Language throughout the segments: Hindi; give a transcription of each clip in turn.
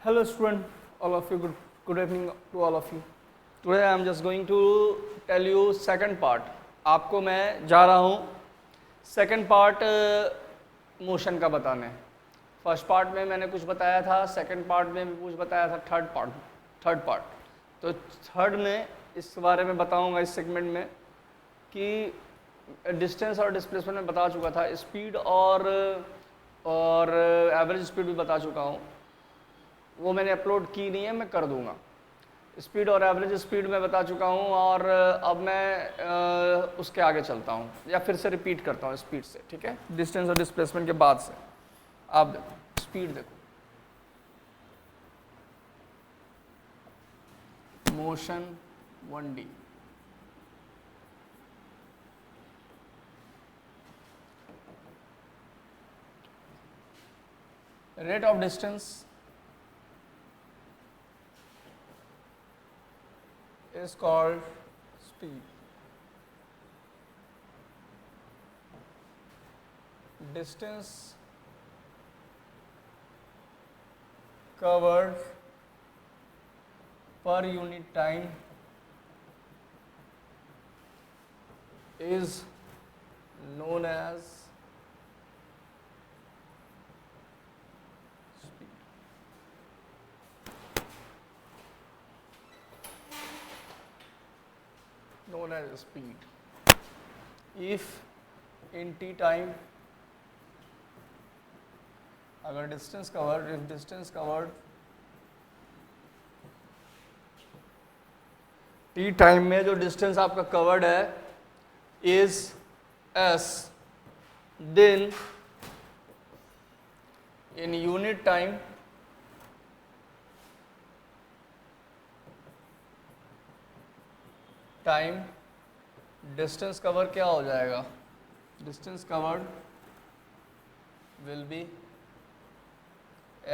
Hello student, all of you, good evening to all of you. Today I am just going to tell you second part. आपको मैं जा रहा हूँ second part मोशन का बताने. फर्स्ट पार्ट में मैंने कुछ बताया था, सेकंड पार्ट में भी कुछ बताया था, थर्ड पार्ट. तो थर्ड में इस बारे में बताऊंगा इस सेगमेंट में कि डिस्टेंस और डिस्प्लेसमेंट में बता चुका था, स्पीड और एवरेज स्पीड भी बता चुका हूँ. वो मैंने अपलोड की नहीं है, मैं कर दूंगा. स्पीड और एवरेज स्पीड में बता चुका हूँ और अब मैं उसके आगे चलता हूँ या फिर से रिपीट करता हूँ स्पीड से. ठीक है, डिस्टेंस और डिस्प्लेसमेंट के बाद से आप देखो स्पीड. देखो motion 1D, rate of distance is called speed. Distance covered per unit time is known as speed. Known as speed. If in t time, अगर distance covered, if distance covered t time में जो distance आपका covered है is s, then in unit time distance cover क्या हो जाएगा? Distance covered will be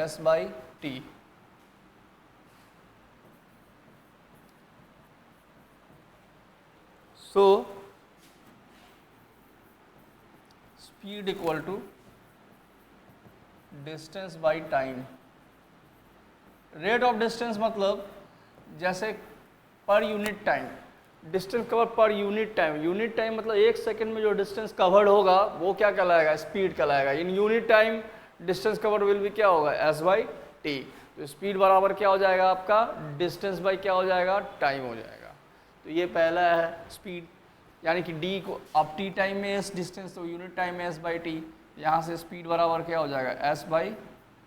s by t. So speed equal to distance by time. Rate of distance मतलब जैसे पर यूनिट टाइम, डिस्टेंस कवर पर यूनिट टाइम मतलब एक सेकंड में जो डिस्टेंस कवर्ड होगा वो क्या कहलाएगा? स्पीड कहलाएगा. In unit time distance cover will भी क्या होगा? s by T. तो स्पीड बराबर क्या हो जाएगा आपका? डिस्टेंस बाई क्या हो जाएगा? टाइम हो जाएगा. तो ये पहला है स्पीड, यानी कि d को अब t टाइम में s डिस्टेंस, तो यूनिट टाइम में s बाई टी. यहाँ से स्पीड बराबर क्या हो जाएगा? s by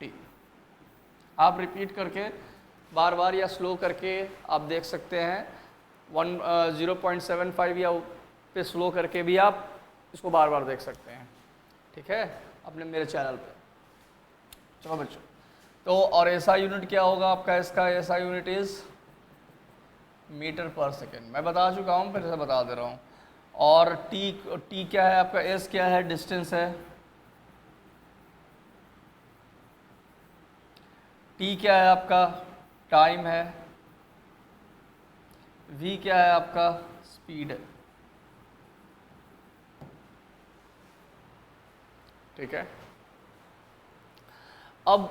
T. आप रिपीट करके बार बार या स्लो करके आप देख सकते हैं. 0.75 या पे स्लो करके भी आप इसको बार बार देख सकते हैं. ठीक है, अपने मेरे चैनल पे. चलो बच्चों, तो और ऐसा यूनिट क्या होगा आपका? इसका ऐसा unit is metre per second. मैं बता चुका हूँ, फिर से बता दे रहा हूँ. और टी क्या है आपका? एस क्या है? डिस्टेंस है. टी क्या है आपका? टाइम है. v क्या है आपका? स्पीड है. ठीक है, अब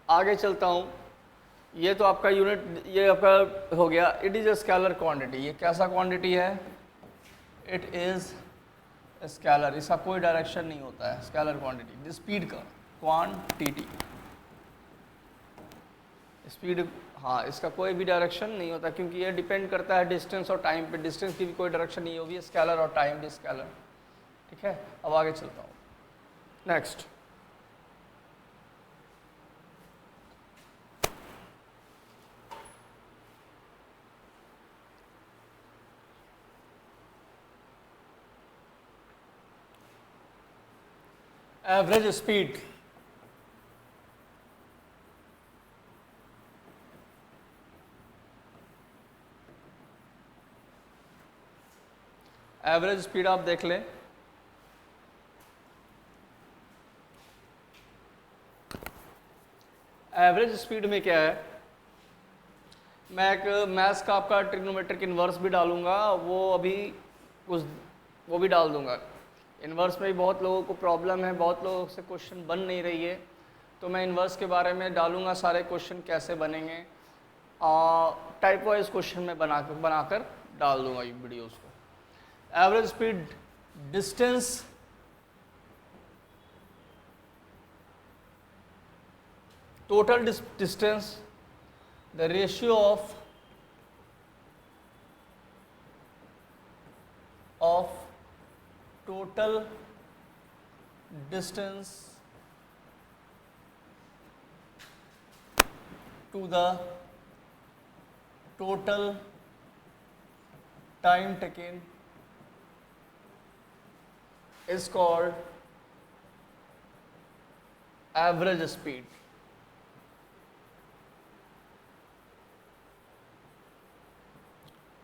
आगे चलता हूं. ये तो आपका यूनिट, ये आपका हो गया. It is a scalar quantity. ये कैसा क्वांटिटी है? It is scalar. इसका कोई डायरेक्शन नहीं होता है. स्केलर क्वांटिटी, स्पीड का क्वांटिटी, स्पीड. हाँ, इसका कोई भी डायरेक्शन नहीं होता क्योंकि ये डिपेंड करता है डिस्टेंस और टाइम पे. डिस्टेंस की भी कोई डायरेक्शन नहीं होगी. स्केलर और टाइम भी स्केलर. ठीक है, अब आगे चलता हूँ. Next, average speed. Average speed आप देख लें. एवरेज स्पीड में क्या है? मैं एक मैथ्स का आपका ट्रिग्नोमेट्रिक इन्वर्स भी डालूंगा, वो अभी वो भी डाल दूंगा. इन्वर्स में भी बहुत लोगों को प्रॉब्लम है, बहुत लोगों से क्वेश्चन बन नहीं रही है. तो मैं इन्वर्स के बारे में डालूंगा सारे क्वेश्चन कैसे बनेंगे, टाइप वाइज क्वेश्चन में बनाकर डाल दूंगा ये वीडियोस को। Average speed distance total distance, the ratio of total distance to the total time taken is called average speed.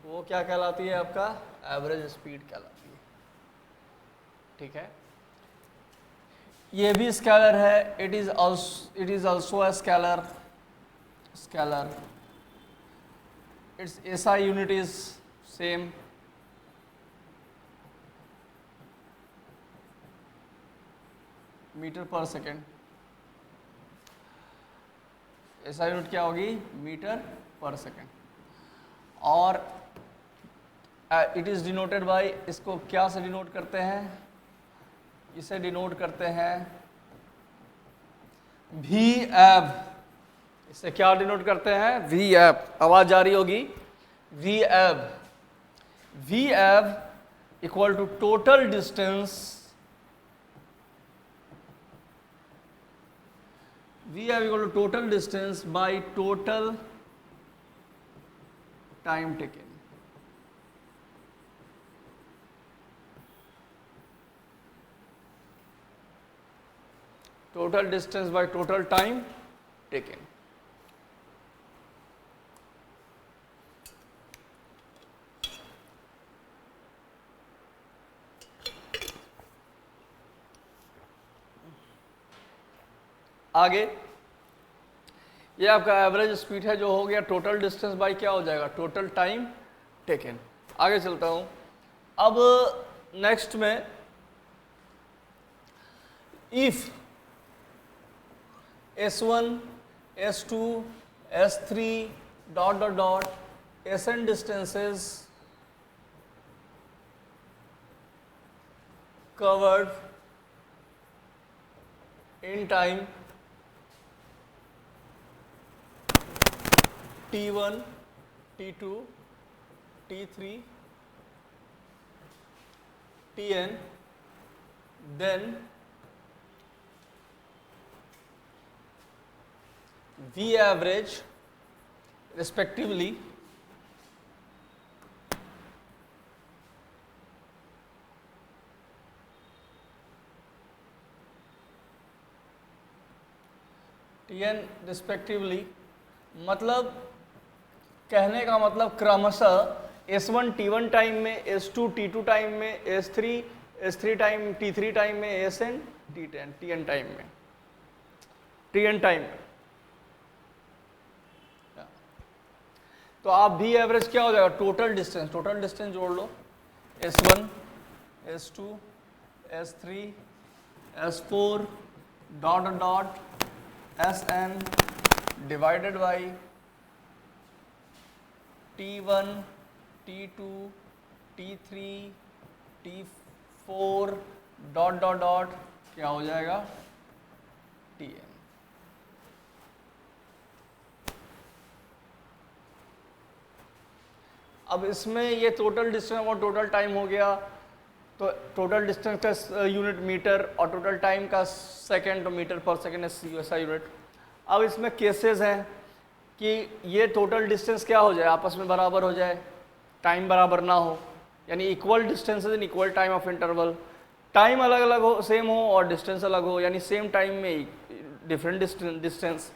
वो क्या कहलाती है? आपका एवरेज स्पीड कहलाती है। ठीक है, ये भी स्केलर है, it is also a scalar, it's SI unit is same, metre per second. SI unit क्या होगी? Metre per second. और इट इज़ डिनोटेड बाय, इसको क्या से डिनोट करते हैं? इसे डिनोट करते हैं वी एब। इसे क्या डिनोट करते हैं? वी एब। आवाज जा रही होगी, we AB. V AB equal to total distance, V AB equal to total distance by total time taken. Total distance by total time taken. आगे ये आपका एवरेज स्पीड है जो हो गया टोटल डिस्टेंस बाय क्या हो जाएगा? Total time taken. आगे चलता हूं। अब नेक्स्ट में if S1, S2, S3 dot dot dot Sn distances covered in time T1, T2, T3, Tn, then V average respectively Tn respectively, मतलब कहने का मतलब क्रमशः S1 T1 टाइम में, S2 T2 टाइम में, S3 टाइम T3 टाइम में, Sn Tn टाइम में, Tn टाइम में। तो आप भी एवरेज क्या हो जाएगा? टोटल डिस्टेंस जोड़ लो, S1, S2, S3, S4 dot dot Sn divided by T1, T2, T3, T4 dot dot dot क्या हो जाएगा? Tn। अब इसमें ये टोटल डिस्टेंस और टोटल टाइम हो गया, तो टोटल डिस्टेंस का यूनिट मीटर और टोटल टाइम का सेकंड, तो मीटर पर सेकंड SI यूनिट। अब इसमें केसेस हैं कि ये टोटल डिस्टेंस क्या हो जाए? आपस में बराबर हो जाए, टाइम बराबर ना हो, यानी equal distances in equal time of interval. Time अलग अलग हो, सेम हो, और डिस्टेंस अलग हो, यानी सेम टाइम में डिफरेंट डिस्टेंस,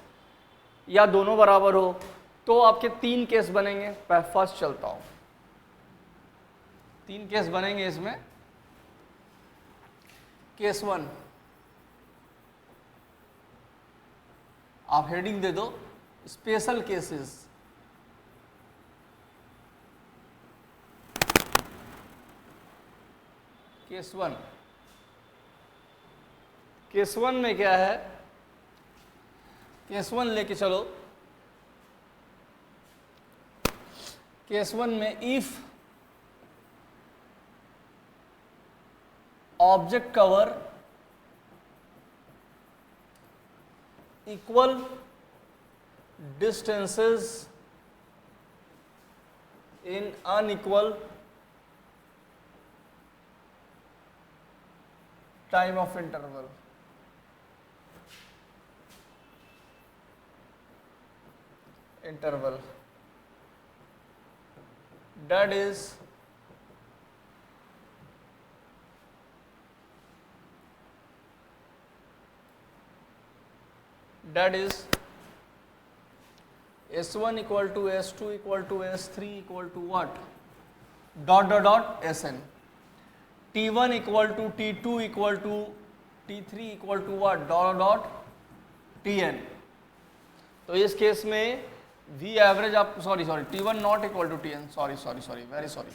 या दोनों बराबर हो। तो आपके 3 केस बनेंगे। फर्स्ट चलता हूं, 3 केस बनेंगे इसमें। केस 1, आप हेडिंग दे दो स्पेशल केसेस। केस 1 में क्या है? केस 1 लेके चलो। केस 1 में if object cover equal distances in unequal time of interval, that is S1 equal to S2 equal to S3 equal to what? Dot dot dot Sn. T1 equal to T2 equal to T3 equal to what? Dot dot Tn. तो इस केस में V एवरेज आप T1 not equal to Tn, very sorry,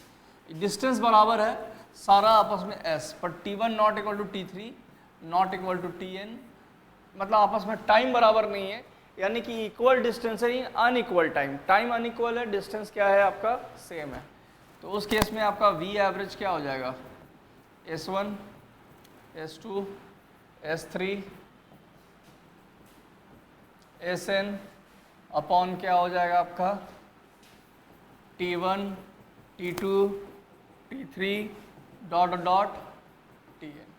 distance बराबर है सारा आपस में S, पर T1 not equal to T3 not equal to Tn, मतलब आपस में टाइम बराबर नहीं है, यानी कि इक्वल डिस्टेंस है, अनइक्वल टाइम अनइक्वल है, डिस्टेंस क्या है आपका सेम है। तो उस केस में आपका V एवरेज क्या हो जाएगा? S1 S2 S3 Sn upon क्या हो जाएगा आपका? T1 T2 T3 dot dot Tn।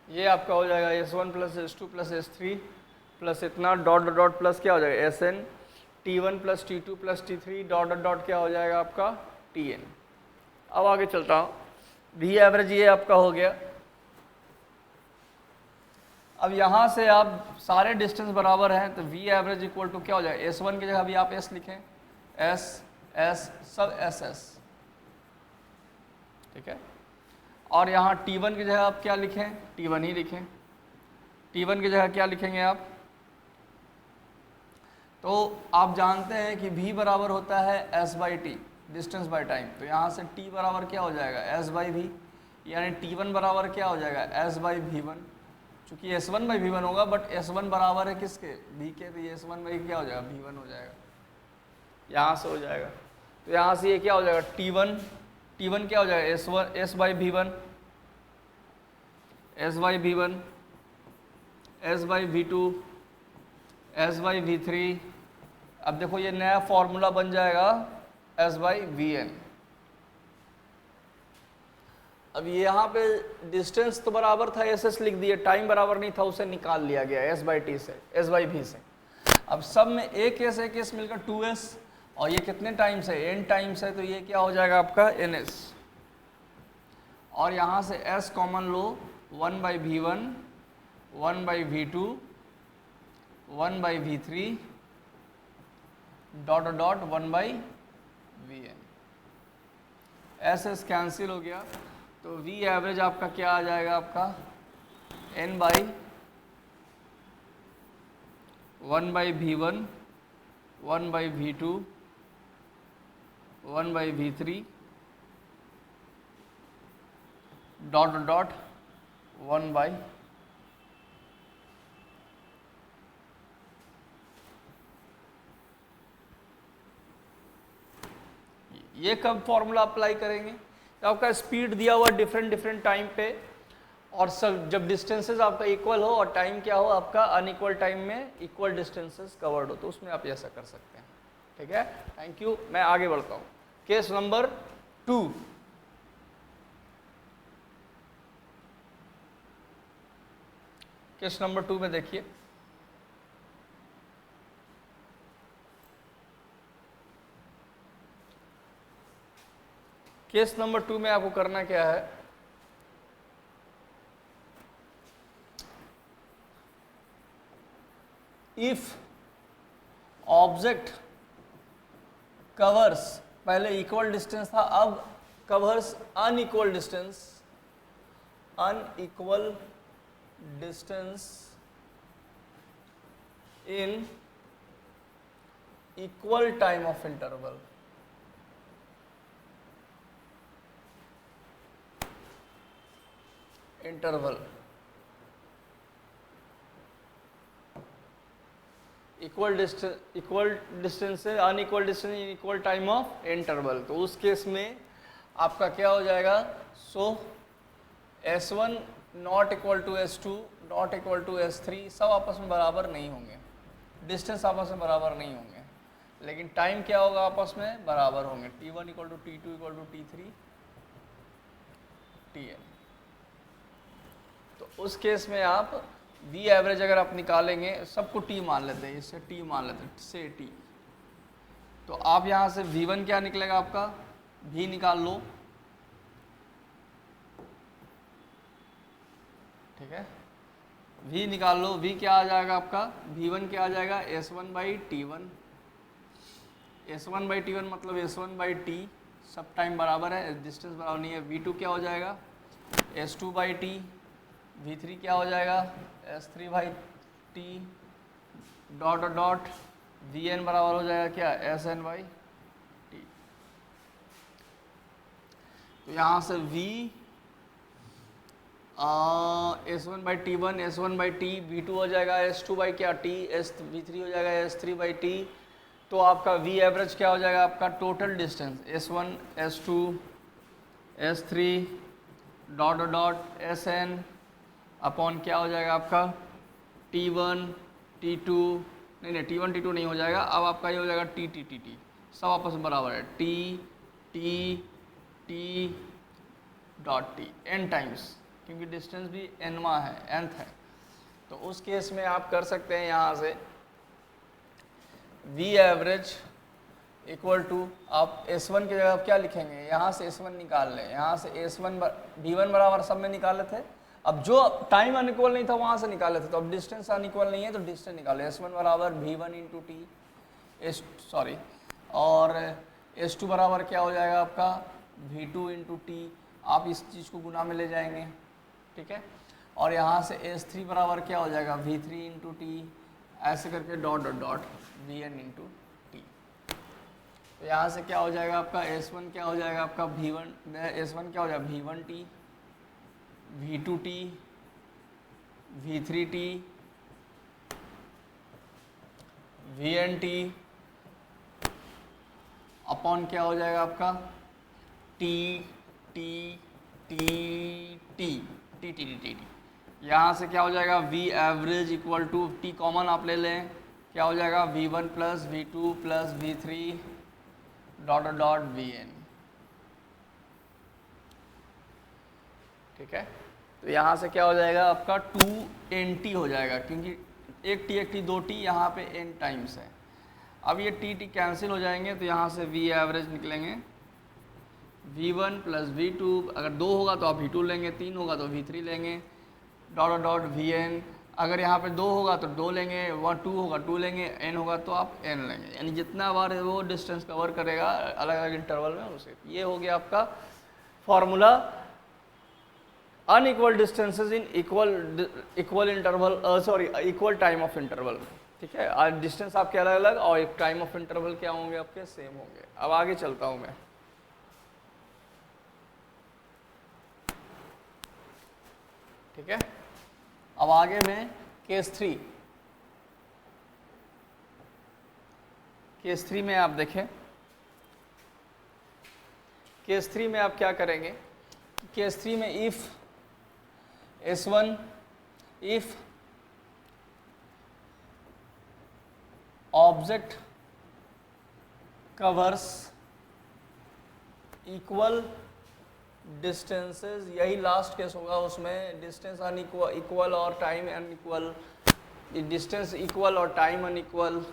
ये आपका हो जाएगा S1 plus S2 plus S3 plus इतना डॉट डॉट प्लस क्या हो जाएगा Sn, T1 plus T2 plus T3 dot dot क्या हो जाएगा आपका Tn। अब आगे चलता हूँ, V एवरेज ये आपका हो गया। अब यहाँ से आप सारे डिस्टेंस बराबर हैं तो V एवरेज इक्वल टू क्या हो जाएगा? S1 की जगह अभी आप S लिखें, S सब SS, ठीक है। और यहाँ T1 की जगह आप क्या लिखें? T1 ही लिखें। T1 की जगह क्या लिखेंगे आप? तो आप जानते हैं कि V बराबर होता है S by T, distance by time, तो यहाँ से T बराबर क्या हो जाएगा? S बाई V, यानी T1 बराबर क्या हो जाएगा? S बाई V1, चूँकि S1 बाई V1 होगा, बट S1 बराबर है किसके? V के, तो ये S1 बाई क्या हो जाएगा? V1 हो जाएगा, यहाँ से हो जाएगा। तो यहाँ से ये क्या हो जाएगा? T1 क्या हो जाएगा? S by V1, S by V1, S by V2, S by V3। अब देखो ये नया फॉर्मूला बन जाएगा S बाई Vn। अब यहाँ पे डिस्टेंस तो बराबर था, SS लिख दिए, टाइम बराबर नहीं था, उसे निकाल लिया गया S बाई टी से, S बाई V से। अब सब में एक S मिलकर 2S, और ये कितने टाइम्स है? n टाइम्स है, तो ये क्या हो जाएगा आपका? NS। और यहाँ से S common low, 1 by V1, 1 by V2, 1 by V3 dot dot 1 by Vn। SS cancel हो गया, तो V एवरेज आपका क्या आ जाएगा? आपका n by 1 by V1, 1 by V2, 1 by V3 dot dot 1 by. ये कब फॉर्मूला अप्लाई करेंगे? तो आपका स्पीड दिया हुआ डिफरेंट टाइम पे, और सब जब डिस्टेंसेस आपका इक्वल हो और टाइम क्या हो आपका अनइक्वल टाइम में इक्वल डिस्टेंसेस कवर्ड हो, तो उसमें आप ऐसा कर सकते हैं, ठीक है। थैंक यू, मैं आगे बढ़ता हूँ। केस नंबर 2, केस नंबर 2 में देखिए, केस नंबर 2 में आपको करना क्या है? इफ ऑब्जेक्ट कवर्स, पहले इक्वल डिस्टेंस था, अब covers unequal distance in equal time of interval. Interval, equal distance से unequal distance in equal time of interval. तो उस केस में आपका क्या हो जाएगा, so S1 not equal to S2 not equal to S3 सब आपस में बराबर नहीं होंगे, डिस्टेंस आपस में बराबर नहीं होंगे, लेकिन टाइम क्या होगा आपस में बराबर होंगे। T1 equal to T2 equal to T3 Tn। तो उस केस में आप V एवरेज अगर आप निकालेंगे, सबको T मान लेते हैं, इससे T मान लेते हैं, से T, तो आप यहाँ से V1 क्या निकलेगा आपका, V निकाल लो, ठीक है, V निकाल लो, V क्या आ जाएगा आपका, V1 क्या आ जाएगा S1 by T1, S1 by T1 मतलब S1 बाई T, सब टाइम बराबर है, डिस्टेंस बराबर नहीं है। V2 क्या हो जाएगा S2 बाई T, V3 क्या हो जाएगा S3 by T, dot dot Vn बराबर हो जाएगा क्या Sn बाई T। तो यहाँ से V S1 by T1 S1 by T, V2 हो जाएगा S2 बाई क्या T, V3 हो जाएगा S3 बाई T। तो आपका V एवरेज क्या हो जाएगा, आपका total distance S1 S2 S3 dot dot Sn upon क्या हो जाएगा आपका T1 T2, नहीं T1 T2 नहीं हो जाएगा, अब आपका ये हो जाएगा T सब आपस में बराबर है, T dot T n times, क्योंकि डिस्टेंस भी nवा है, nth है। तो उस केस में आप कर सकते हैं यहाँ से V एवरेज इक्वल टू, आप S1 की जगह आप क्या लिखेंगे, यहाँ से S1 निकाल लें, यहाँ से S1 V1 बराबर सब में निकाले थे, अब जो टाइम अनइक्वल नहीं था वहाँ से निकाले थे, तो अब डिस्टेंस अनइक्वल नहीं है तो डिस्टेंस निकाले, S1 बराबर V1 इंटू T और S2 बराबर क्या हो जाएगा आपका V2 इंटू T, आप इस चीज़ को गुना में ले जाएंगे, ठीक है, और यहाँ से S3 बराबर क्या हो जाएगा V3 इंटू T, ऐसे करके dot dot dot Vn into T। तो यहाँ से क्या हो जाएगा आपका S1 क्या हो जाएगा आपका S1 क्या हो जाएगा V1T, V2T, V3T, VNT upon क्या हो जाएगा आपका T यहाँ से क्या हो जाएगा V average equal to T common आप ले लें, क्या हो जाएगा V1 plus V2 plus V3 dot dot Vn, ठीक है। तो यहाँ से क्या हो जाएगा आपका 2NT हो जाएगा, क्योंकि एक T 2T यहाँ पे n टाइम्स है। अब ये T कैंसिल हो जाएंगे, तो यहाँ से V एवरेज निकलेंगे V1 प्लस V2, अगर 2 होगा तो आप V2 लेंगे, 3 होगा तो V3 लेंगे, डॉट डॉट Vn, अगर यहाँ पे 2 होगा तो 2 लेंगे, 2 होगा 2 लेंगे, n होगा तो आप n लेंगे, यानी जितना बार वो डिस्टेंस कवर करेगा अलग अलग इंटरवल में उसे। ये हो गया आपका formula unequal distances in equal interval, equal time of interval, ठीक है। आज डिस्टेंस आपके अलग अलग और एक टाइम ऑफ इंटरवल क्या होंगे आपके सेम होंगे। अब आगे चलता हूँ मैं, ठीक है। अब आगे में केस 3 में आप देखें, केस 3 में आप क्या करेंगे, केस 3 में if S1 if object covers equal distances, यही लास्ट केस होगा, उसमें डिस्टेंस अनइक्वल और टाइम अनइक्वल, डिस्टेंस इक्वल और time unequal,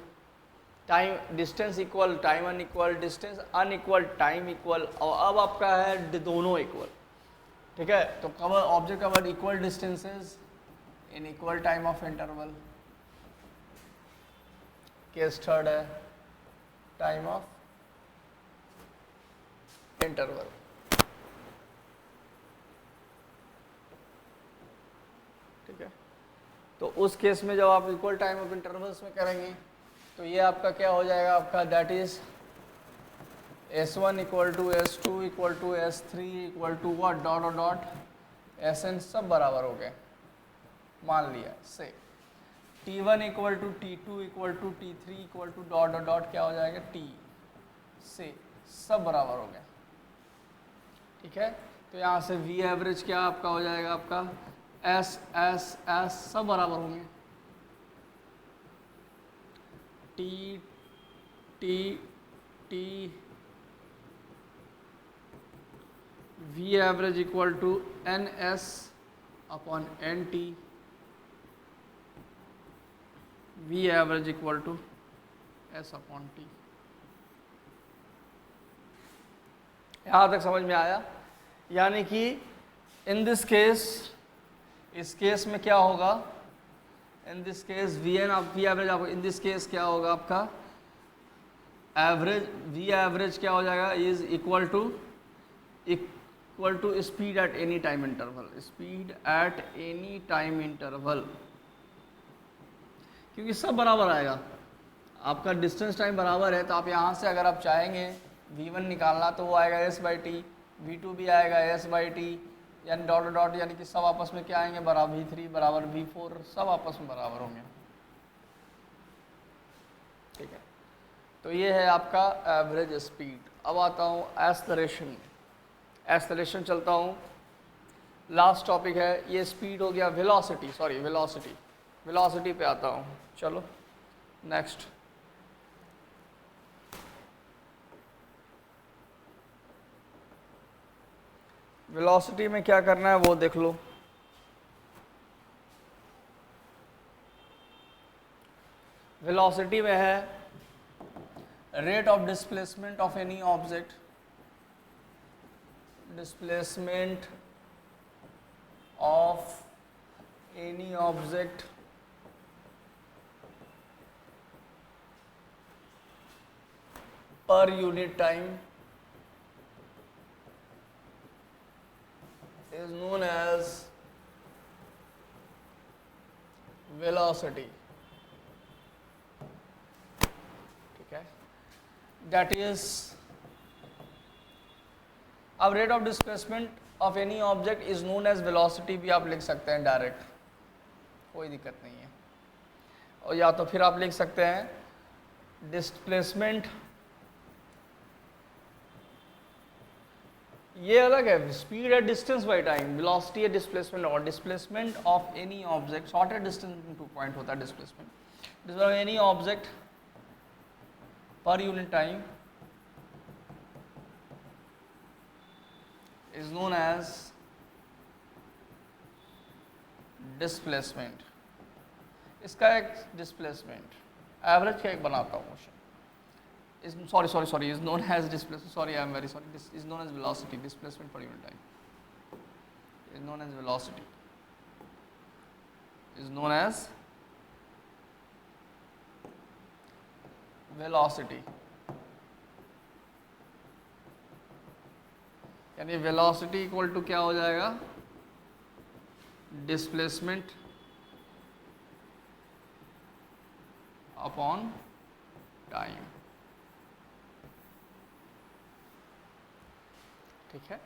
distance equal time unequal, distance unequal time equal, और अब आपका है दोनों इक्वल, ठीक है। तो cover object cover equal distances in equal time of interval, case third है टाइम ऑफ इंटरवल, ठीक है। तो उस केस में जब आप इक्वल टाइम ऑफ इंटरवल्स में करेंगे तो ये आपका क्या हो जाएगा, आपका that is S1 equal to S2 equal to S3 equal to what dot dot S N सब बराबर हो गए, मान लिया से T1 equal to T2 equal to T3 equal to dot dot dot क्या हो जाएगा T से सब बराबर हो गए, ठीक है। तो यहाँ से V एवरेज क्या आपका हो जाएगा, आपका S S S सब बराबर होंगे, T T T V average equal to NS upon NT, V average equal to S upon T। यहाँ तक समझ में आया? यानी कि इन दिस केस, इस केस में क्या होगा, in this case V N आप वी एवरेज आपको इन दिस केस क्या होगा आपका एवरेज, वी एवरेज क्या हो जाएगा is equal to speed at any time interval, speed at any time interval, क्योंकि सब बराबर आएगा, आपका डिस्टेंस टाइम बराबर है। तो आप यहाँ से अगर आप चाहेंगे v1 निकालना तो वो आएगा s बाई टी, v2 भी आएगा s बाई टी, यानी डॉट डॉट यानी कि सब आपस में क्या आएंगे बराबर, v3 बराबर v4 सब आपस में बराबर होंगे, ठीक है। तो ये है आपका एवरेज स्पीड। अब आता हूँ एक्सेलरेशन, एक्सेलरेशन चलता हूँ, लास्ट टॉपिक है ये, स्पीड हो गया, वेलोसिटी, सॉरी वेलोसिटी, वेलोसिटी पे आता हूँ। चलो नेक्स्ट, वेलोसिटी में क्या करना है वो देख लो। वेलोसिटी में है rate of displacement of any object, displacement of any object per unit time is known as velocity, ठीक है। That is, अब rate of displacement of any object is known as velocity भी आप लिख सकते हैं डायरेक्ट, कोई दिक्कत नहीं है। और या तो फिर आप लिख सकते हैं डिस्प्लेसमेंट, ये अलग है, स्पीड है डिस्टेंस बाई टाइम, वेलोसिटी है डिस्प्लेसमेंट, और displacement of any object, shortest distance in 2 point होता है displacement of any object per unit time is known as displacement. इसका एक डिस्प्लेसमेंट एवरेज का एक बनाता हूँ, is sorry is known as displacement, sorry I am very sorry, this is known as velocity, displacement per unit time is known as velocity, is known as velocity, यानी velocity इक्वल टू क्या हो जाएगा डिस्प्लेसमेंट अपॉन टाइम, ठीक है।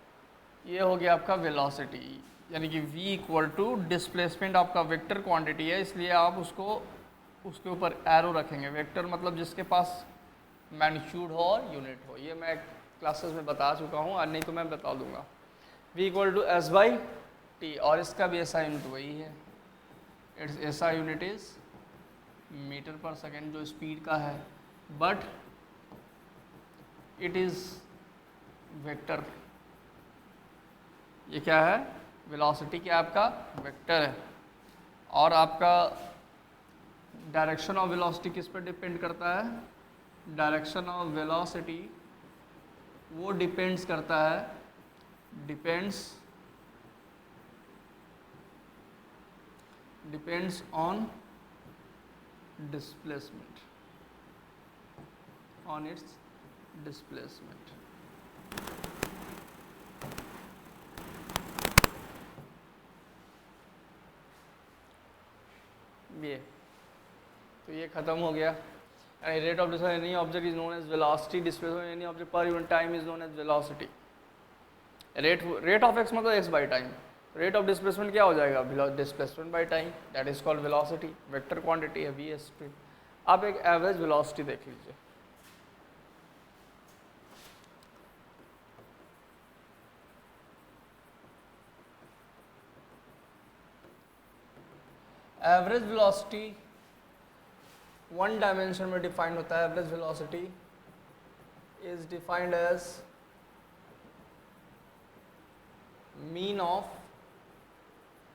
ये हो गया आपका वेलोसिटी, यानी कि v इक्वल टू डिस्प्लेसमेंट आपका वेक्टर क्वांटिटी है, इसलिए आप उसको उसके ऊपर एरो रखेंगे। वेक्टर मतलब जिसके पास मैग्नीट्यूड हो और यूनिट हो, ये मैं क्लासेस में बता चुका हूँ, और नहीं तो मैं बता दूंगा। v equal to S by T, और इसका भी ऐसा यूनिट वही है, it's SI unit is metre per second जो स्पीड का है, बट इट इज़ वेक्टर। ये क्या है, वेलोसिटी क्या आपका वेक्टर है, और आपका डायरेक्शन ऑफ वेलोसिटी किस पर डिपेंड करता है, डायरेक्शन ऑफ वेलोसिटी वो डिपेंड्स करता है, depends on displacement, on its displacement. ये तो ये खत्म हो गया। Rate of displacement any object is known as velocity, displacement any object per unit time is known as velocity. Rate of X मतलब X by time, rate of displacement क्या हो जाएगा, displacement by time, that is called velocity, vector quantity है वी एस टी। आप एक एवरेज वेलोसिटी देख लीजिए, एवरेज वेलोसिटी वन डायमेंशन में डिफाइंड होता है। Average velocity is defined as mean of,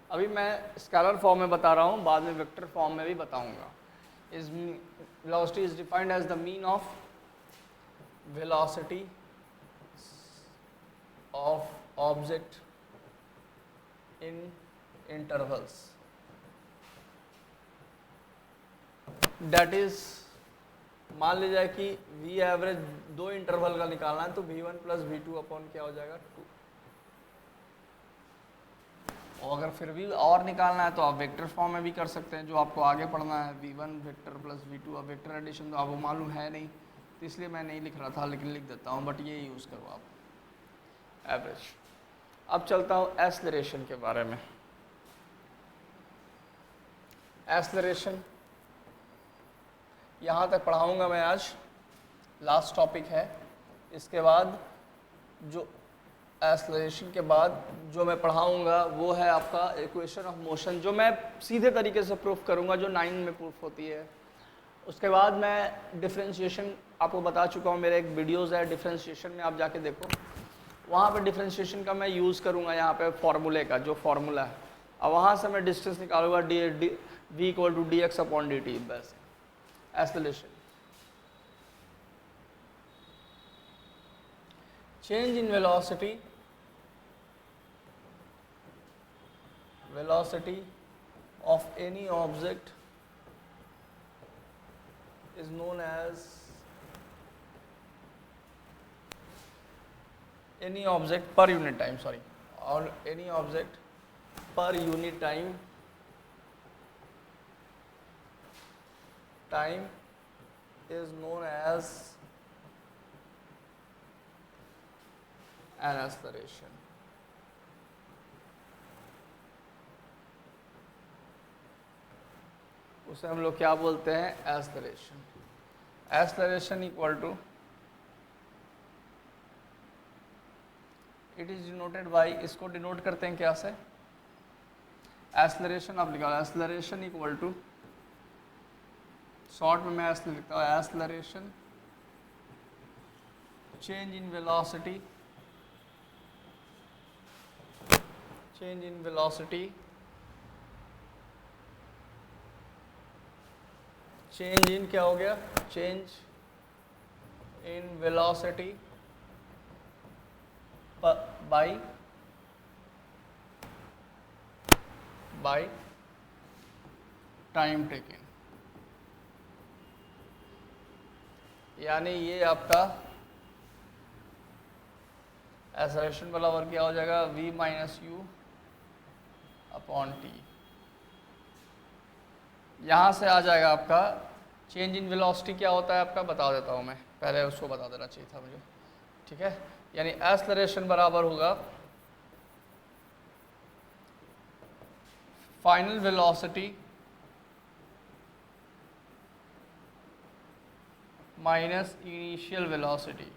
अभी मैं स्केलर फॉर्म में बता रहा हूँ, बाद में वेक्टर फॉर्म में भी बताऊंगा। Is velocity is defined as the mean of velocity of object in intervals, that is, मान लीजिए जाए कि वी एवरेज दो इंटरवल का निकालना है, तो v1 प्लस v2 अपॉन क्या हो जाएगा 2। और अगर फिर भी और निकालना है तो आप वेक्टर फॉर्म में भी कर सकते हैं, जो आपको आगे पढ़ना है, v1 वेक्टर प्लस v2। अब वेक्टर एडिशन तो आपको मालूम है नहीं, तो इसलिए मैं नहीं लिख रहा था, लेकिन लिख देता हूँ, बट ये यूज़ करो आप एवरेज। अब चलता हूँ एक्सेलरेशन के बारे में। एक्सेलरेशन यहाँ तक पढ़ाऊँगा मैं आज, लास्ट टॉपिक है। इसके बाद जो एक्सेलरेशन के बाद जो मैं पढ़ाऊँगा वो है आपका इक्वेशन ऑफ मोशन, जो मैं सीधे तरीके से प्रूफ करूँगा, जो 9 में प्रूफ होती है। उसके बाद मैं डिफरेंशिएशन आपको बता चुका हूँ, मेरे एक वीडियोज़ है डिफरेंशिएशन में, आप जाके देखो, वहाँ पे डिफरेंशिएशन का मैं यूज़ करूँगा यहाँ पे फॉर्मूले का, जो फॉर्मूला है। अब वहाँ से मैं डिस्टेंस निकालूंगा v equal to dx upon dt, बस। Acceleration, change in velocity of any object is known as any object per unit time, sorry, or any object per unit time is known as an acceleration. उसे हम लोग क्या बोलते हैं, acceleration. Acceleration equal to, it is denoted by, इसको डिनोट करते हैं क्या से, एक्सेलरेशन। आप लिखा एक्सेलरेशन इक्वल टू, शॉर्ट में मैं ऐसे लिखता हूँ, acceleration change in velocity, change in velocity, change in क्या हो गया, change in velocity by time taken. यानी ये आपका एक्सेलरेशन वाला वर्क क्या हो जाएगा, v minus u upon T. यहाँ से आ जाएगा आपका चेंज इन वेलोसिटी क्या होता है आपका, बता देता हूँ मैं, पहले उसको बता देना चाहिए था मुझे, ठीक है। यानी एक्सेलरेशन बराबर होगा final velocity minus initial velocity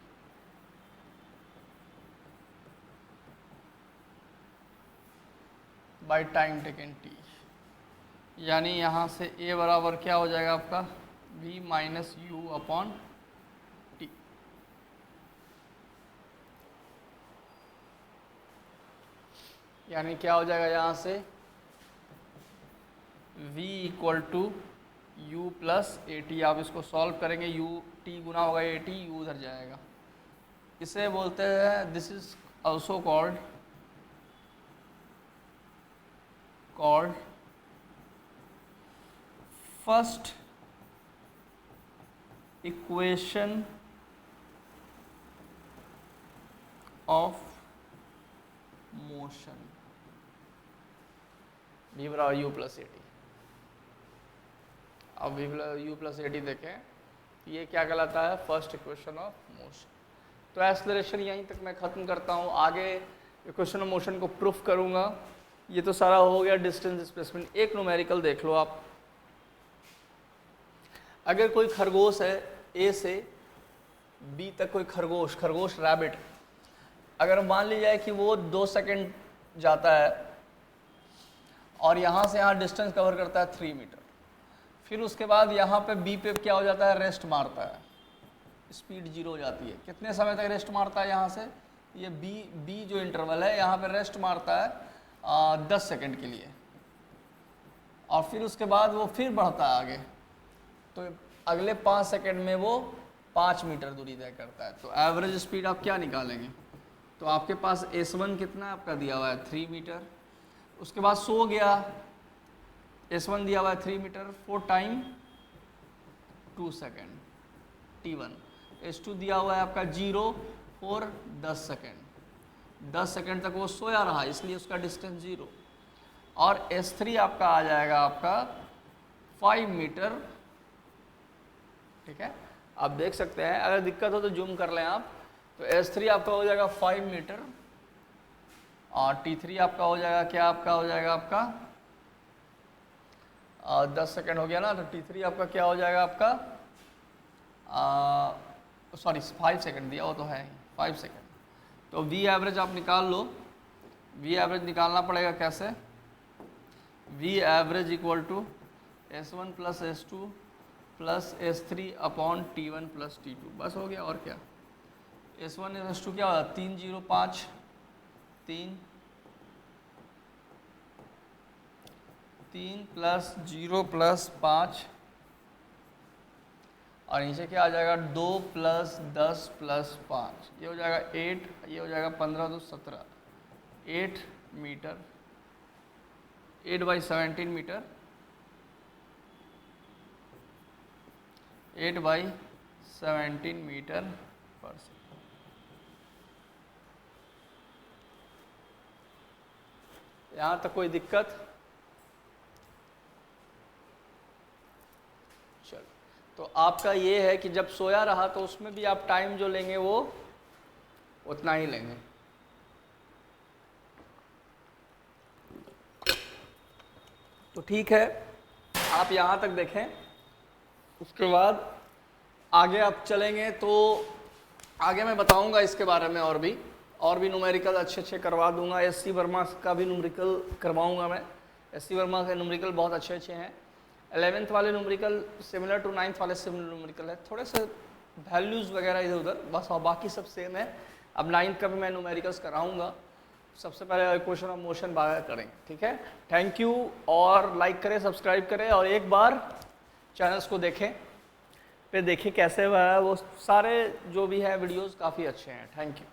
by time taken t। यानी यहाँ से a बराबर क्या हो जाएगा आपका, v minus u upon t. यानी क्या हो जाएगा यहाँ से, v equal to u plus a t. आप इसको सॉल्व करेंगे, u t गुना होगा ए टी, u उधर जाएगा। इसे बोलते हैं, this is also called first equation of motion, v बराबर यू प्लस ए टी। अब v you plus a T देखें, ये क्या कहलाता है, फर्स्ट इक्वेशन ऑफ मोशन। तो एक्सेलरेशन यहीं तक मैं ख़त्म करता हूँ, आगे इक्वेशन ऑफ मोशन को प्रूफ करूँगा ये तो सारा हो गया डिस्टेंस डिस्प्लेसमेंट। एक न्यूमेरिकल देख लो आप, अगर कोई खरगोश है ए से बी तक, कोई खरगोश रैबिट, अगर मान ली जाए कि वो 2 सेकंड जाता है और यहाँ से यहाँ डिस्टेंस कवर करता है 3 मीटर, फिर उसके बाद यहाँ पे बी पे क्या हो जाता है, रेस्ट मारता है, स्पीड 0 हो जाती है। कितने समय तक रेस्ट मारता है यहाँ से, ये बी जो इंटरवल है यहाँ पे रेस्ट मारता है 10 सेकंड के लिए, और फिर उसके बाद वो फिर बढ़ता है आगे, तो अगले 5 सेकंड में वो 5 मीटर दूरी तय करता है। तो एवरेज स्पीड आप क्या निकालेंगे, तो आपके पास S1 कितना आपका दिया हुआ है 3 मीटर, उसके बाद सो गया, S1 दिया हुआ है 3 metre, 4 time 2 second T1, S2 दिया हुआ है आपका 0 और 10 सेकेंड, 10 सेकेंड तक वो सोया रहा इसलिए उसका डिस्टेंस 0, और S3 आपका आ जाएगा आपका 5 मीटर। ठीक है, आप देख सकते हैं, अगर दिक्कत हो तो जूम कर लें आप, तो S3 आपका हो जाएगा 5 मीटर, और T3 आपका हो जाएगा क्या, आपका हो जाएगा आपका 10 सेकेंड हो गया ना, तो T3 आपका क्या हो जाएगा आपका, सॉरी 5 सेकेंड दिया, वो तो है 5 सेकेंड। तो V एवरेज आप निकाल लो, V एवरेज निकालना पड़ेगा कैसे, V average equal to S1 plus S2 plus S3 upon T1 plus T2, बस हो गया, और क्या। S1 S2 क्या होगा 3 0 5 3 प्लस 0 प्लस 5, और नीचे क्या आ जाएगा 2 प्लस 10 प्लस 5, ये हो जाएगा 8, ये हो जाएगा 15 तो 17, 8 metre, 8/17 metre, 8/17 metre per second. यहाँ तक कोई दिक्कत? चलो, तो आपका ये है कि जब सोया रहा तो उसमें भी आप टाइम जो लेंगे वो उतना ही लेंगे। तो ठीक है, आप यहाँ तक देखें, उसके बाद आगे आप चलेंगे तो आगे मैं बताऊंगा इसके बारे में, और भी न्यूमेरिकल अच्छे करवा दूंगा। SC वर्मा का भी न्यूमेरिकल करवाऊंगा मैं, SC वर्मा के न्यूमेरिकल बहुत अच्छे हैं। 11th वाले न्यूमेरिकल सिमिलर टू 9th वाले सिमिलर न्यूमेरिकल है, थोड़े से वैल्यूज़ वगैरह इधर उधर बस, और बाकी सब सेम है। अब 9th का भी मैं न्यूमेरिकल्स कराऊंगा। सबसे पहले क्वेश्चन ऑफ मोशन बाहर करेंगे, ठीक है। थैंक यू, और लाइक करें, सब्सक्राइब करें, और एक बार चैनल्स को देखें, फिर देखिए कैसे हुआ है। वो सारे जो भी है वीडियोस काफ़ी अच्छे हैं। Thank you.